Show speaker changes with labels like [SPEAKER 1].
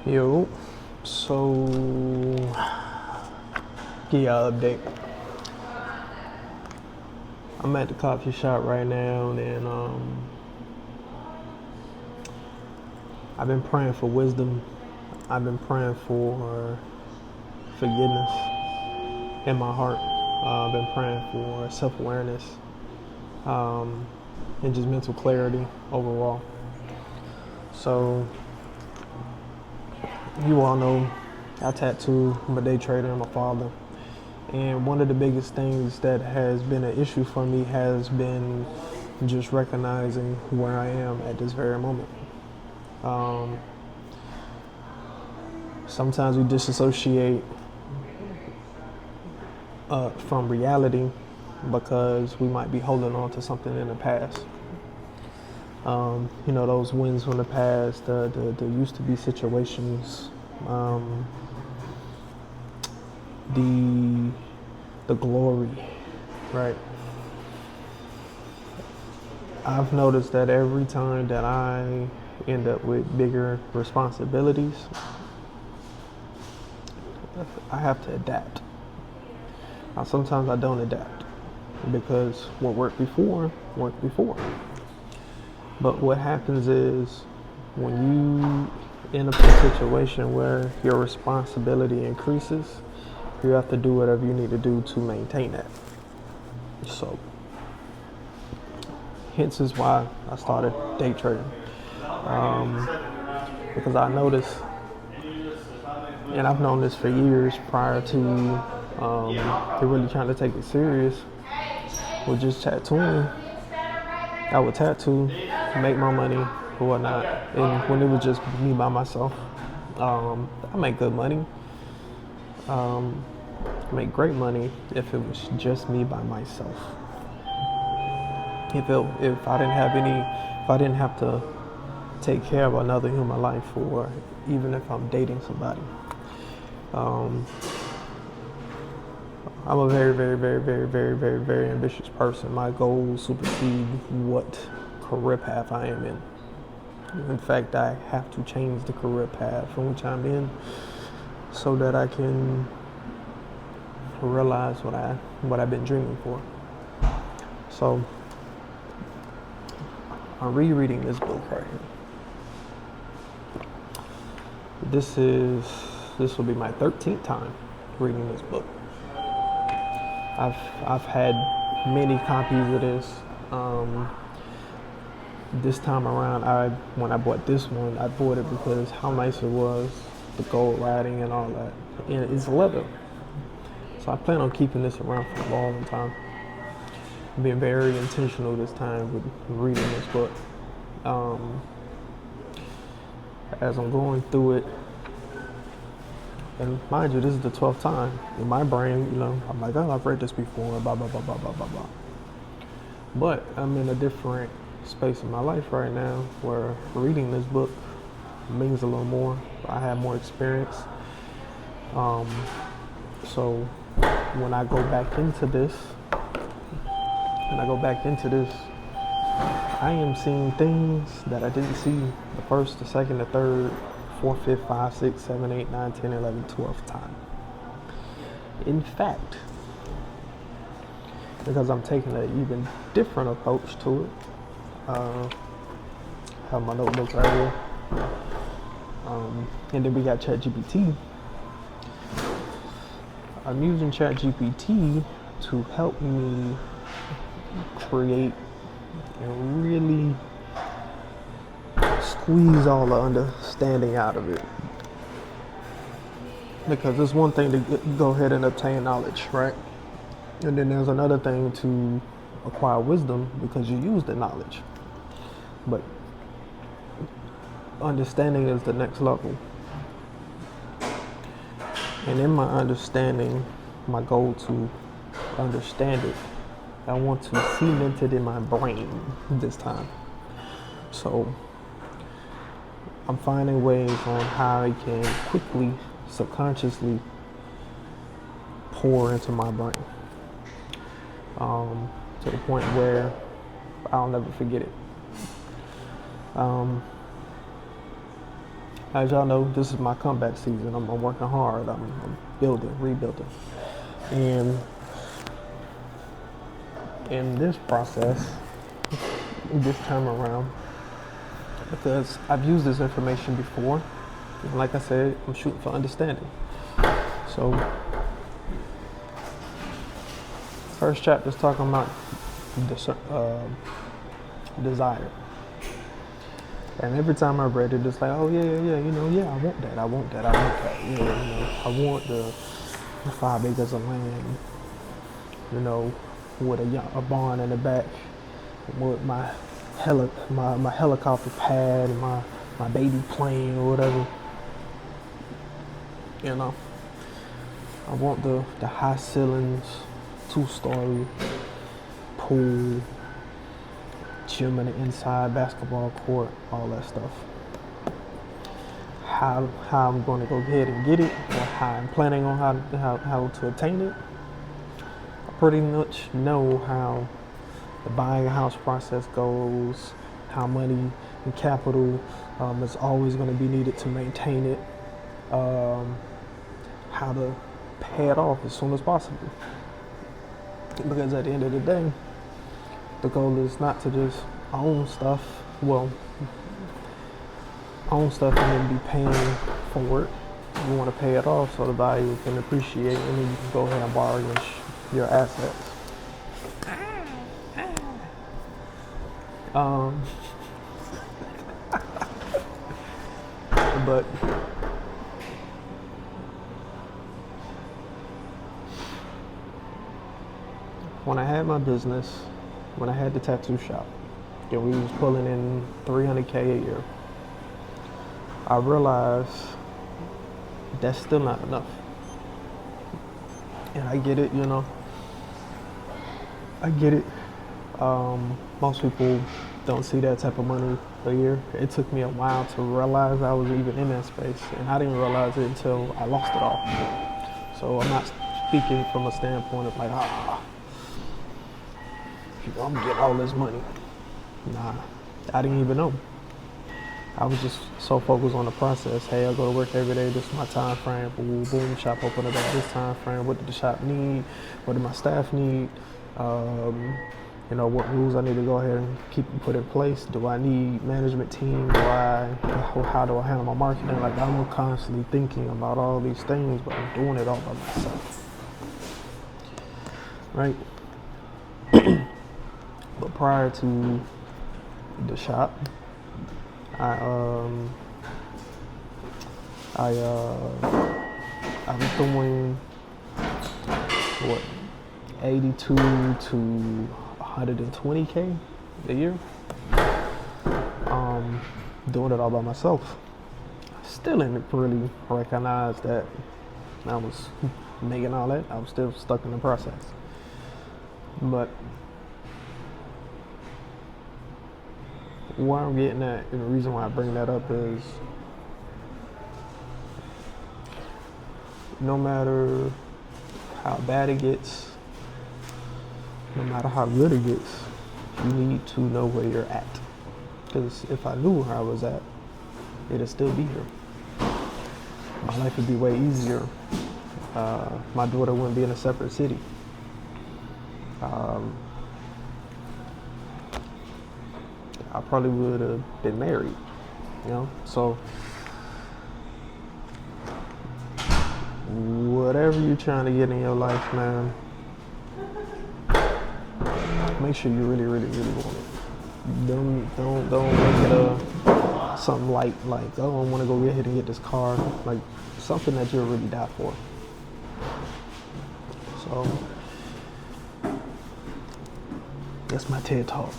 [SPEAKER 1] Yo, so give y'all an update. I'm at the coffee shop right now, and I've been praying for wisdom. I've been praying for forgiveness in my heart. I've been praying for self-awareness and just mental clarity overall. So you all know I tattoo. I'm a day trader. I'm a father. And one of the biggest things that has been an issue for me has been just recognizing where I am at this very moment. Sometimes we disassociate from reality because we might be holding on to something in the past. Those wins from the past, the used to be situations, the glory, right? I've noticed that every time that I end up with bigger responsibilities, I have to adapt. Now, sometimes I don't adapt because what worked before. But what happens is when you end up in a situation where your responsibility increases, you have to do whatever you need to do to maintain that. So, hence is why I started day trading. Because I noticed, and I've known this for years prior to really trying to take it serious, with just tattooing. I would tattoo, make my money or whatnot, and when it was just me by myself, I make good money. Make great money if it was just me by myself. If I didn't have to take care of another human life, or even if I'm dating somebody. I'm a very, very, very, very, very, very, very ambitious person. My goals supersede what career path I am in. In fact, I have to change the career path from which I'm in so that I can realize what I've been dreaming for. So I'm rereading this book right here. This will be my 13th time reading this book. I've had many copies of this. This time around, when I bought this one, I bought it because how nice it was, the gold writing and all that. And it's leather. So I plan on keeping this around for a long time. I'm being very intentional this time with reading this book. As I'm going through it, and mind you, this is the 12th time. In my brain, I'm like, oh, I've read this before, blah, blah, blah, blah, blah, blah, blah. But I'm in a different space in my life right now where reading this book means a little more. I have more experience. So when I go back into this, I am seeing things that I didn't see the first, the second, the third, 4th, 5th, 6th, 7th, 8th, 9th, 10th, 11th, 12th time. In fact, because I'm taking an even different approach to it, have my notebooks right here, and then we got ChatGPT. I'm using ChatGPT to help me create and really squeeze all the understanding out of it. Because it's one thing to go ahead and obtain knowledge, right? And then there's another thing to acquire wisdom because you use the knowledge. But understanding is the next level. And in my understanding, my goal to understand it, I want to cement it in my brain this time. So I'm finding ways on how I can quickly, subconsciously pour into my brain. To the point where I'll never forget it. as y'all know, this is my comeback season. I'm working hard. I'm building, rebuilding. And in this process, this time around, because I've used this information before, and like I said, I'm shooting for understanding. So, first chapter is talking about desire. And every time I read it, it's like, oh yeah, I want that, I want that. Yeah, I want the 5 acres of land, with a barn in the back, with my helicopter pad and my baby plane or whatever. I want the high ceilings, 2-story pool, gym in the inside, basketball court, all that stuff. How I'm going to go ahead and get it, or how I'm planning on how to attain it. I pretty much know how the buying a house process goes, how money and capital is always going to be needed to maintain it, how to pay it off as soon as possible. Because at the end of the day, the goal is not to just own stuff and then be paying for it. You want to pay it off so the value can appreciate, and then you can go ahead and borrow your assets. But when I had my business, when I had the tattoo shop, and we was pulling in $300K a year, I realized that's still not enough. And I get it, I get it. Most people don't see that type of money a year. It took me a while to realize I was even in that space, and I didn't realize it until I lost it all. So I'm not speaking from a standpoint of like, I'm getting all this money. Nah, I didn't even know. I was just so focused on the process. Hey, I go to work every day. This is my time frame. Boom, boom. Shop open up at this time frame. What did the shop need? What did my staff need? What rules I need to go ahead and keep and put in place. Do I need management team? How do I handle my marketing? Like, I'm constantly thinking about all these things, but I'm doing it all by myself. Right? But prior to the shop, I was doing 82 to 120K a year. Doing it all by myself. Still didn't really recognize that I was making all that. I was still stuck in the process. But where I'm getting at, and the reason why I bring that up is, no matter how bad it gets, no matter how good it gets, you need to know where you're at. Because if I knew where I was at, it'd still be here. My life would be way easier. My daughter wouldn't be in a separate city. I probably would have been married, So whatever you're trying to get in your life, man, make sure you really, really, really want it. Don't make it something like, oh, I want to go ahead and get this car. Like, something that you'll really die for. So that's my TED Talk.